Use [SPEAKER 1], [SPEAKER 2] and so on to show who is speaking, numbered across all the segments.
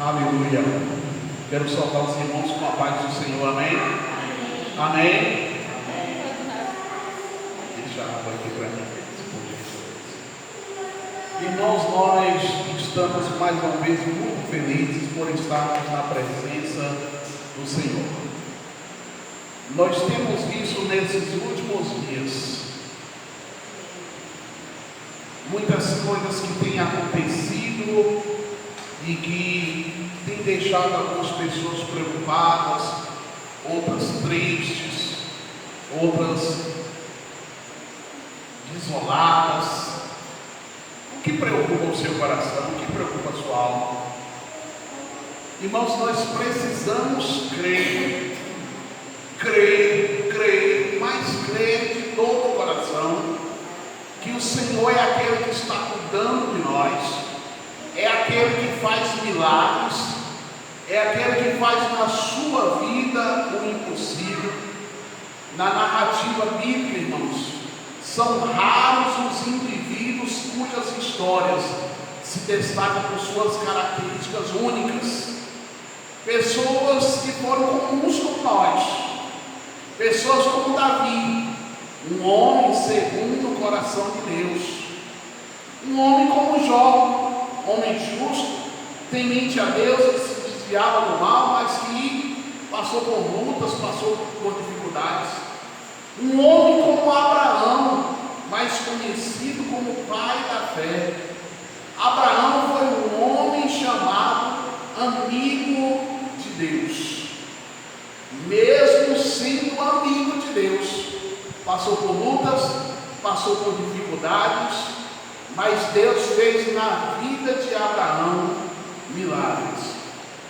[SPEAKER 1] Aleluia. Quero saudar os irmãos com a paz do Senhor. Amém? Amém? Deixa a água aqui para mim. Irmãos, nós estamos mais uma vez muito felizes por estarmos na presença do Senhor. Nós temos visto nesses últimos dias muitas coisas que têm acontecido e que têm deixado algumas pessoas preocupadas, outras tristes, outras desoladas. O que preocupa o seu coração? O que preocupa a sua alma? Irmãos, nós precisamos crer, mas crer de todo o coração que o Senhor é aquele que está cuidando de nós, é aquele que faz milagres, é aquele que faz na sua vida o impossível. Na narrativa bíblica, irmãos, são raros os indivíduos cujas histórias se destacam por suas características únicas. Pessoas que foram comuns como nós, pessoas como Davi, um homem segundo o coração de Deus, um homem como Jó, homem justo, temente a Deus, que se desviava do mal, mas que passou por lutas, passou por dificuldades. Um homem como Abraão, mais conhecido como pai da fé. Abraão foi um homem chamado amigo de Deus. Mesmo sendo amigo de Deus, passou por lutas, passou por dificuldades, mas Deus fez na vida de Abraão milagres.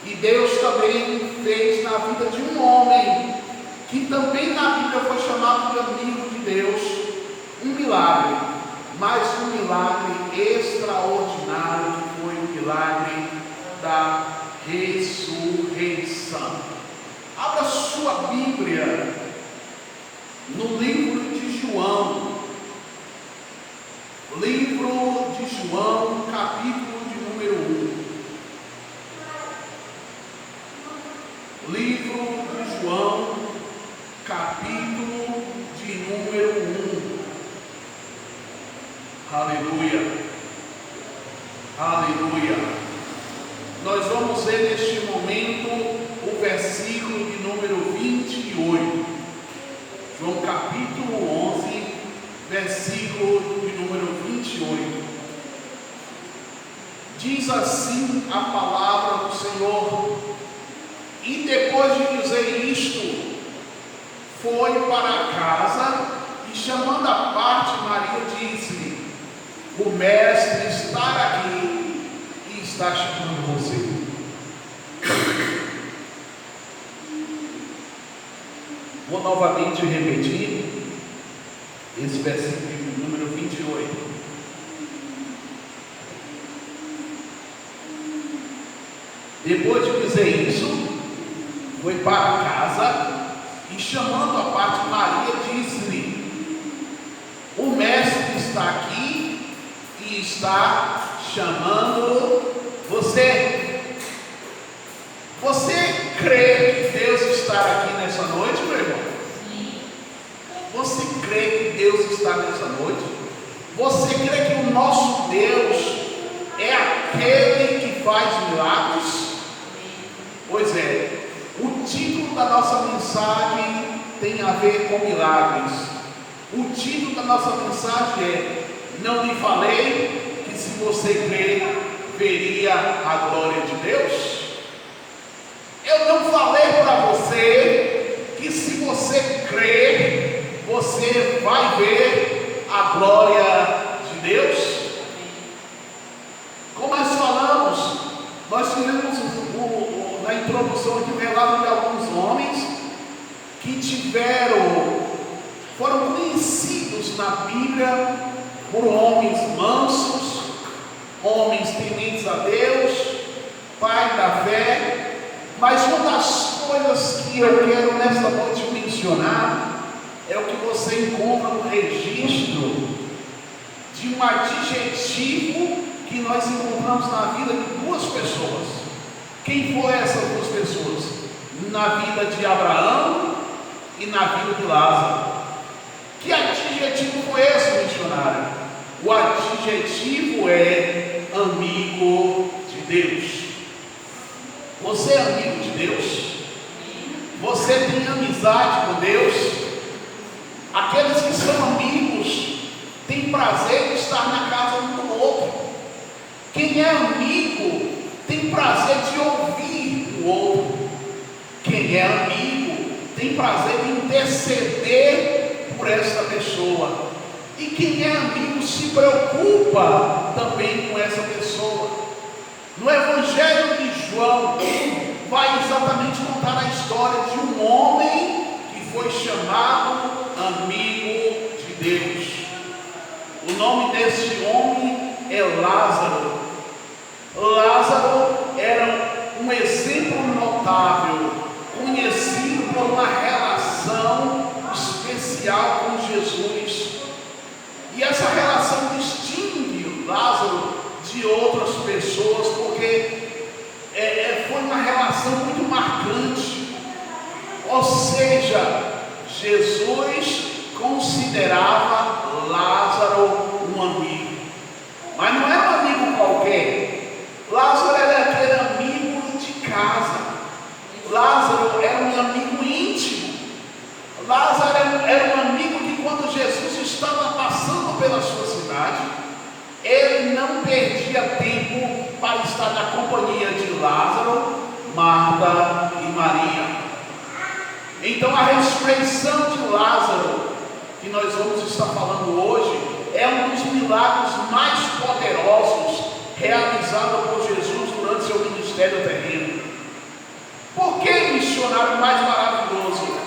[SPEAKER 1] E Deus também fez na vida de um homem que também na Bíblia foi chamado de amigo de Deus, um milagre, mas um milagre extraordinário, que foi o milagre da ressurreição. Abra sua Bíblia no livro de João, capítulo de número 1. Livro de João, capítulo de número 1. Aleluia, aleluia. Nós vamos ler neste momento o versículo de número 28. João capítulo 11, versículo de número 28. Diz assim a palavra do Senhor: e depois de dizer isto, foi para casa e, chamando à parte Maria, disse-lhe: o mestre está aqui e está chamando você. Vou novamente repetir esse versículo número 28. Depois de dizer isso, foi para casa e, chamando à parte Maria, disse-lhe: o mestre está aqui e está chamando você. Você crê que Deus está aqui nessa noite, meu irmão? Sim. Você crê que Deus está nessa noite? Você crê que o nosso Deus é aquele que faz milagres? Pois é, o título da nossa mensagem tem a ver com milagres. O título da nossa mensagem é: não lhe falei que se você crer, veria a glória de Deus? Eu não falei para você que se você crer, você vai ver a glória de Deus? Como nós falamos, nós tivemos na introdução aqui o relato de alguns homens que foram conhecidos na Bíblia por homens mansos, homens tementes a Deus, pai da fé. Mas uma das coisas que eu quero nesta noite mencionar é o que você encontra no registro de um adjetivo que nós encontramos na vida de duas pessoas. Quem foram essas duas pessoas? Na vida de Abraão e na vida de Lázaro. Que adjetivo foi esse, missionário? O adjetivo é amigo de Deus. Você é amigo de Deus? Você tem amizade com Deus? Aqueles que são amigos têm prazer de estar na casa um do outro. Quem é amigo tem prazer de ouvir o outro. Quem é amigo tem prazer de interceder por esta pessoa. E quem é amigo se preocupa também com essa pessoa. No Evangelho de João, vai exatamente contar a história de um homem que foi chamado amigo de Deus. O nome desse homem é Lázaro. Lázaro era um exemplo notável, conhecido por uma relação especial com Jesus. E essa relação distingue Lázaro de outras pessoas, porque foi uma relação muito marcante. Ou seja, Jesus considerava Lázaro um amigo, mas não era um amigo qualquer. Lázaro era aquele amigo de casa. Lázaro era um amigo íntimo. Lázaro era um amigo que, quando Jesus estava passando pela sua cidade, ele não perdia tempo para estar na companhia de Lázaro, Marta e Maria. Então a ressurreição de Lázaro, que nós vamos estar falando hoje, é um dos milagres mais poderosos realizado por Jesus durante seu ministério terreno. Por que missionário mais maravilhoso?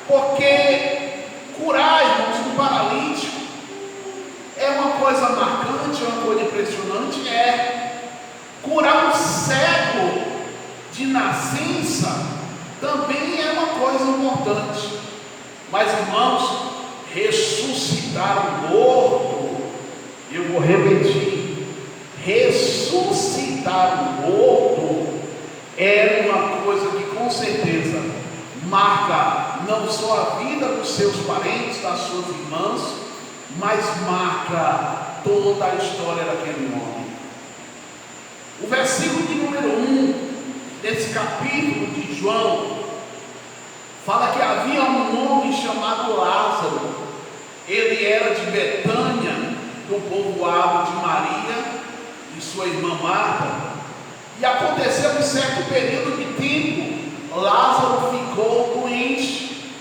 [SPEAKER 1] Porque curar, irmãos, um paralítico é uma coisa marcante, é uma coisa impressionante. Curar um cego de nascença também é uma coisa importante. Mas, irmãos, ressuscitar o morto, eu vou repetir, ressuscitar o morto é uma coisa que com certeza marca não só a vida dos seus parentes, das suas irmãs, mas marca toda a história daquele homem. O versículo de número 1 desse capítulo de João fala que havia um homem chamado Lázaro. Ele era de Betânia, do povoado de Maria e sua irmã Marta. E aconteceu em certo período de tempo, Lázaro ficou doente.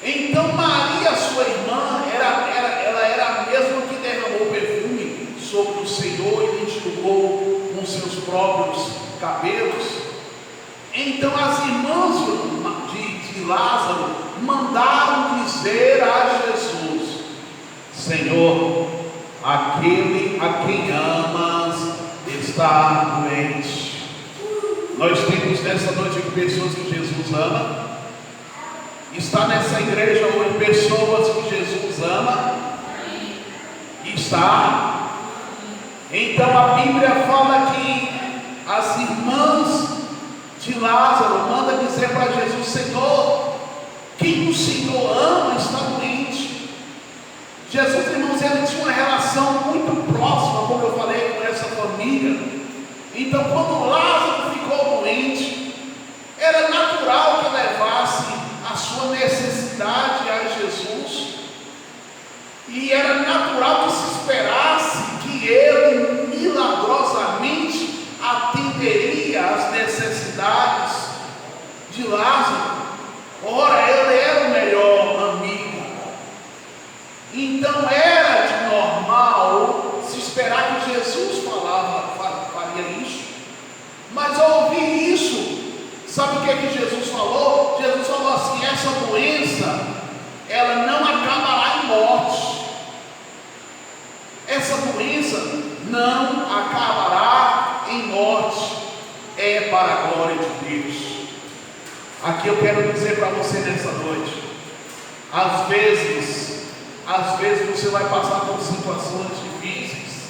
[SPEAKER 1] Então Maria, sua irmã, ela era a mesma que derramou perfume sobre o Senhor e lhe enxugou com seus próprios cabelos. Então as irmãs de Lázaro mandaram dizer a Jesus: Senhor, aquele a quem amas está doente. Nós temos nessa noite aqui pessoas que Jesus ama. Está nessa igreja hoje pessoas que Jesus ama? Está. Então a Bíblia fala que as irmãs de Lázaro mandam dizer para Jesus: Senhor, quem o Senhor ama está doente. Jesus, irmãos, ele tinha uma relação muito próxima, como eu falei, com essa família. Então, quando Lázaro ficou doente, era natural que levasse a sua necessidade a Jesus, e era natural que se esperasse que ele milagrosamente atenderia às necessidades de Lázaro. Ora, ele era o melhor amigo. Então era de normal se esperar que Jesus faria isso. Mas ao ouvir isso, sabe o que Jesus falou? Jesus falou assim: essa doença, ela não acabará em morte. Essa doença não acabará em morte. É para a glória de Deus. Aqui eu quero dizer para você nessa noite: às vezes você vai passar por situações difíceis,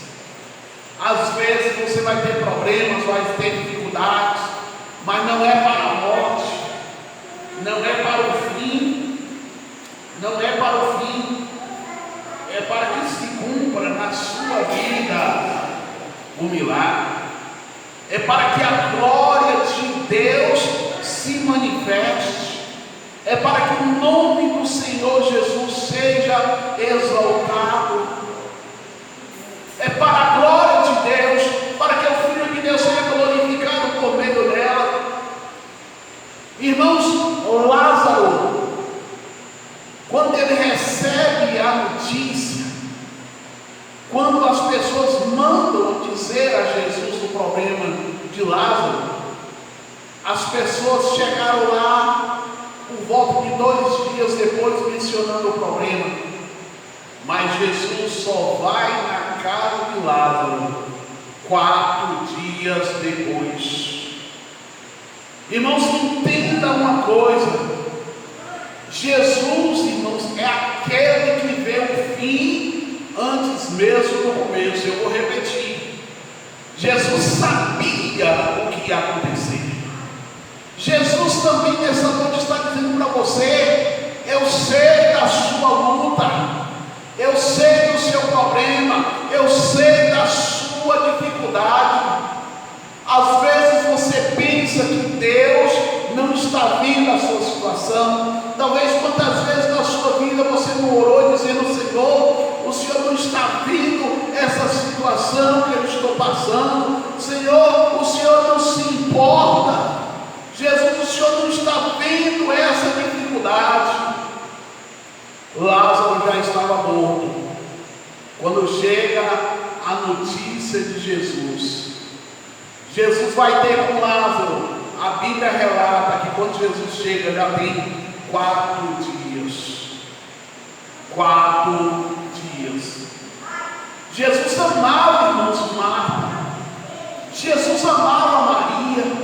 [SPEAKER 1] às vezes você vai ter problemas, vai ter dificuldades, mas não é para a morte, não é para o fim, não é para o fim, é para que se cumpra na sua vida o milagre, é para que a glória de Deus se manifeste, é para que o nome do Senhor Jesus seja exaltado, é para a glória de Deus, para que o Filho de Deus seja glorificado por meio dela. Irmãos, Lázaro, quando ele recebe a notícia, quando as pessoas mandam dizer a Jesus o problema de Lázaro, as pessoas chegaram lá por volta de 2 dias depois mencionando o problema, mas Jesus só vai na casa de Lázaro 4 dias depois. Irmãos, entenda uma coisa: Jesus, irmãos, é aquele que vê o fim antes mesmo do começo. Eu vou repetir: Jesus sabia o que ia acontecer. Jesus também nessa noite está dizendo para você: eu sei da sua luta, eu sei do seu problema, eu sei da sua dificuldade. Às vezes você pensa que Deus não está vendo a sua situação. Talvez quantas vezes na sua vida você não orou dizendo: Senhor, o Senhor não está vendo essa situação que eu estou passando. Senhor, o Senhor não se importa. Jesus, o Senhor não está vendo essa dificuldade. Lázaro já estava morto quando chega a notícia de Jesus. Jesus vai ter com Lázaro. A Bíblia relata que quando Jesus chega já tem 4 dias. 4 dias. Jesus amava, irmãos, Marta. Jesus amava Maria.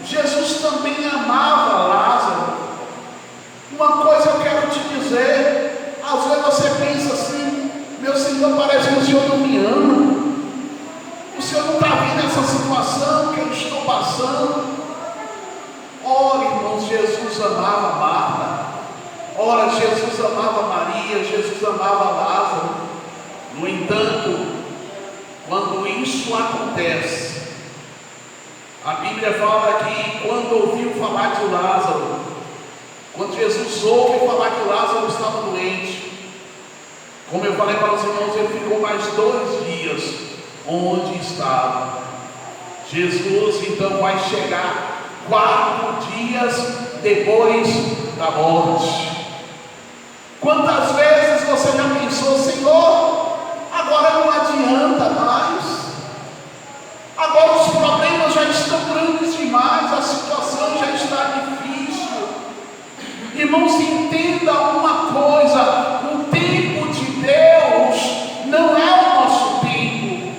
[SPEAKER 1] Jesus também amava Lázaro. Uma coisa eu quero te dizer: às vezes você pensa assim: meu Senhor, parece que o Senhor não me ama. O Senhor não está vendo essa situação que eu estou passando. Ora, irmãos, Jesus amava Marta. Ora, Jesus amava Maria. Jesus amava Lázaro. No entanto, quando isso acontece, a Bíblia fala que quando ouviu falar de Lázaro, quando Jesus ouve falar que Lázaro estava doente, como eu falei para os irmãos, ele ficou mais 2 dias onde estava. Jesus então vai chegar 4 dias depois da morte. Quantas vezes você já pensou: Senhor, agora não adianta mais, agora os problemas já estão grandes demais, a situação já está difícil. Irmãos, entenda uma coisa: o tempo de Deus não é o nosso tempo.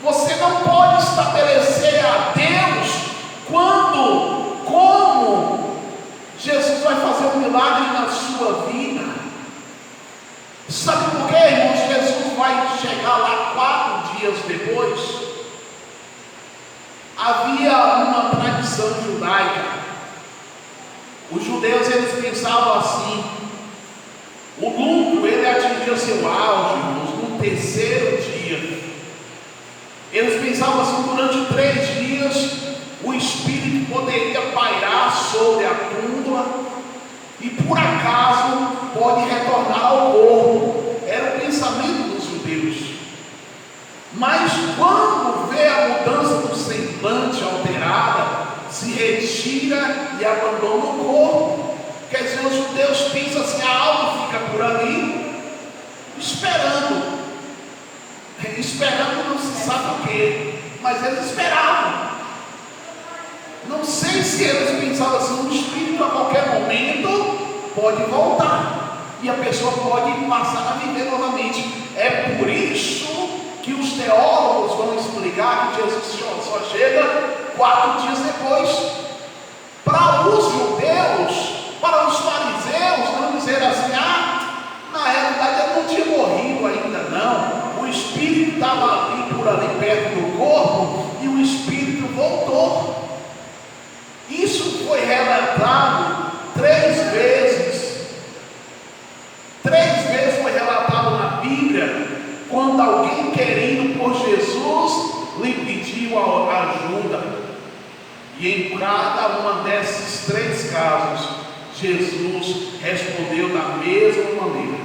[SPEAKER 1] Você não pode estabelecer a Deus como Jesus vai fazer um milagre na sua vida. Sabe por quê, irmãos? Jesus vai chegar lá 4 dias depois. Havia uma tradição judaica. Os judeus, eles pensavam assim: o luto, ele atingia seu auge, irmãos, no 3º dia. Eles pensavam assim: durante 3 dias o espírito poderia pairar sobre a túmula e por acaso pode retornar ao corpo. Era o pensamento dos judeus. Mas quando vê a mudança do semblante alterada, se retira e abandona o corpo. Quer dizer, os judeus pensam assim: a alma fica por ali esperando não se sabe o que, mas eles esperavam. Não sei se eles pensavam assim: o espírito a qualquer momento pode voltar e a pessoa pode passar a viver novamente. É por isso que os teólogos vão explicar que Jesus só chega 4 dias depois. Para os judeus, para os fariseus, não dizer assim: na realidade ele não tinha morrido ainda, não. O espírito estava ali por ali perto do corpo e o espírito voltou. E em cada uma desses 3 casos, Jesus respondeu da mesma maneira.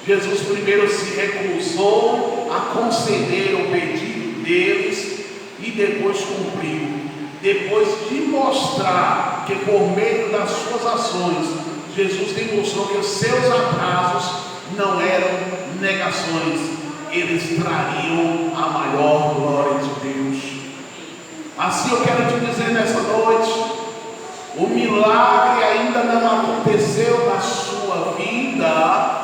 [SPEAKER 1] Jesus primeiro se recusou a conceder o pedido deles e depois cumpriu. Depois de mostrar que por meio das suas ações, Jesus demonstrou que os seus atrasos não eram negações, eles trariam a maior glória de Deus. Assim eu quero te dizer nessa noite, o milagre ainda não aconteceu na sua vida,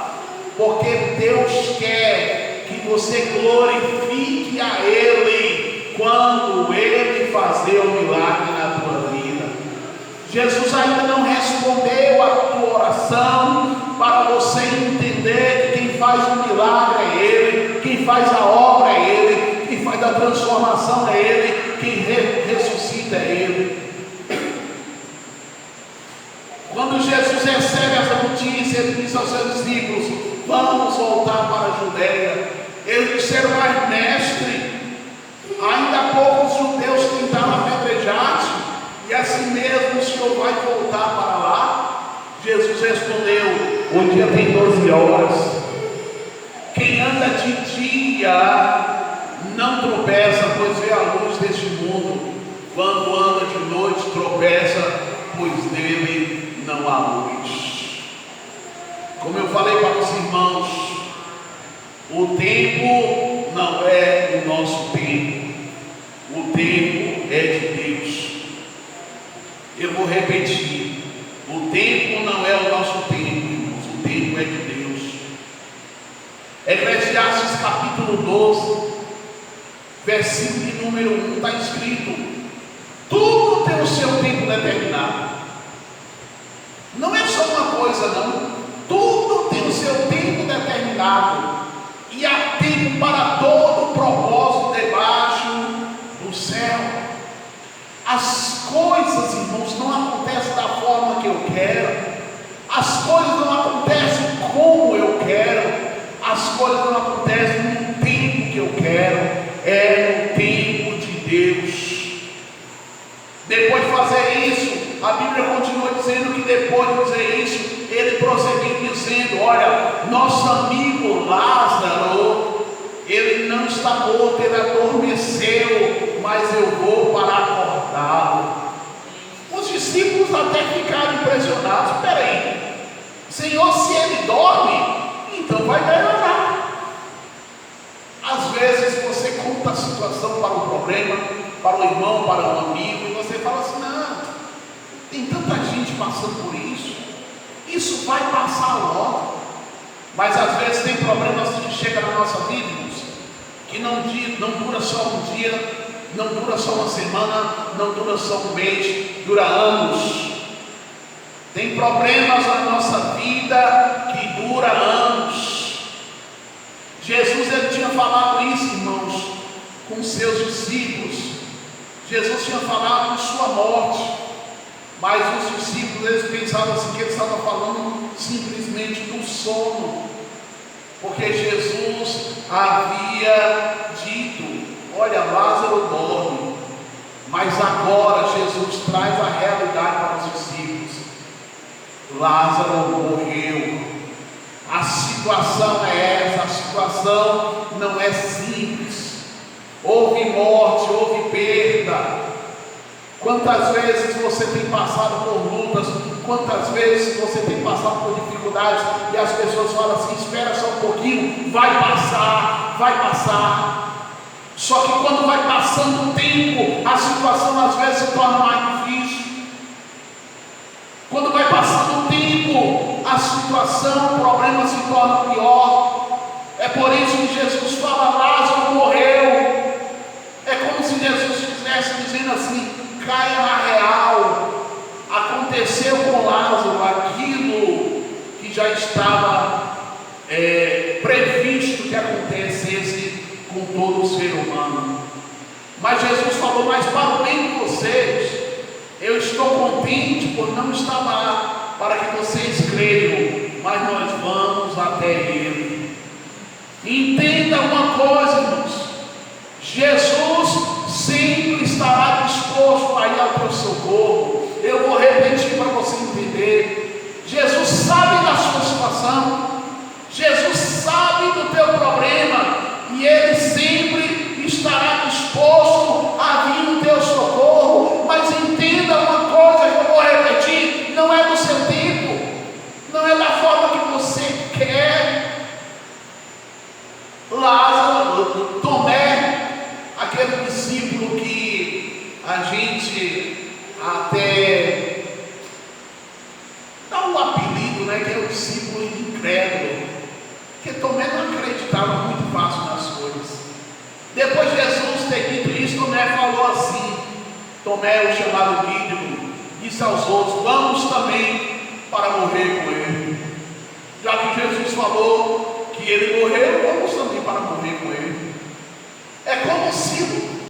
[SPEAKER 1] porque Deus quer que você glorifique a Ele quando Ele fazer o milagre na tua vida. Jesus ainda não respondeu a tua oração para você entender que quem faz o milagre é Ele, quem faz a obra é Ele, quem faz a transformação é Ele, quem ressuscita é Ele. Quando Jesus recebe essa notícia, ele diz aos seus discípulos: vamos voltar para a Judeia. Eles disseram: mas mestre, ainda há pouco os judeus tentaram apedrejar-te, e assim mesmo o Senhor vai voltar para lá? Jesus respondeu: o dia tem 12 horas. Quem anda de dia não tropeça, pois vê a luz deste mundo. Quando anda de noite tropeça, pois nele não há luz. Como eu falei para os irmãos, o tempo não é o nosso tempo, o tempo é de Deus. Eu vou repetir: o tempo não é o nosso tempo, irmãos, o tempo é de Deus. Eclesiastes capítulo 12, versículo de número 1, está escrito: tudo tem o seu tempo determinado. Não é só uma coisa, não. Tudo tem o seu tempo determinado. E há tempo para todo propósito debaixo do céu. As coisas, irmãos, não acontecem da forma que eu quero. As coisas não acontecem como eu quero. As coisas não acontecem no tempo que eu quero. É no tempo de Deus. Depois de fazer isso, a Bíblia continua dizendo que depois de dizer isso, ele prosseguiu dizendo: olha, nosso amigo Lázaro, ele não está morto, ele adormeceu, mas eu vou para acordá-lo. Os discípulos até ficaram impressionados. Espera aí, Senhor, se ele dorme, então vai melhorar. Às vezes você conta a situação para o problema, para o irmão, para o amigo, e você fala assim: não, tem tanta gente passando por isso vai passar logo. Mas às vezes tem problemas que chegam na nossa vida, que não dura só um dia, não dura só uma semana, não dura só um mês, dura anos. Tem problemas na nossa vida que dura anos. Jesus, ele tinha falado isso, irmãos, com seus discípulos. Jesus tinha falado de sua morte, mas os discípulos, eles pensavam assim, que ele estava falando simplesmente do sono, porque Jesus havia dito: olha, Lázaro dorme. Mas agora Jesus traz a realidade para os discípulos: Lázaro morreu. A situação é essa, a situação não é simples. Houve morte, houve perda. Quantas vezes você tem passado por lutas, quantas vezes você tem passado por dificuldades, e as pessoas falam assim: espera só um pouquinho, vai passar, vai passar. Só que quando vai passando o tempo, a situação às vezes se torna mais difícil. Quando vai passando o tempo, a situação, o problema se torna pior. É por isso que Jesus fala: Lázaro morreu. É como se Jesus estivesse dizendo assim: caia na real, aconteceu com Lázaro aquilo que já estava previsto que acontecesse com todo ser humano. Mas Jesus falou: mas para o bem de vocês, eu estou contente por não estar lá, para que vocês creiam, mas nós vamos até Ele. Entenda uma coisa, irmãos: Jesus sempre estará disposto a ir até entender. Jesus sabe da sua situação, Jesus sabe do teu problema, e Ele sempre estará disposto a vir no teu socorro. Mas entenda uma coisa que eu vou repetir: não é do seu tempo, não é da forma que você quer. Lázaro, Tomé, aquele discípulo que a gente até dá um apelido, né, que é o discípulo incrédulo, porque Tomé não acreditava muito fácil nas coisas. Depois de Jesus ter dito isso, Tomé falou assim, Tomé, o chamado Dídimo, disse aos outros: vamos também para morrer com ele. Já que Jesus falou que ele morreu, vamos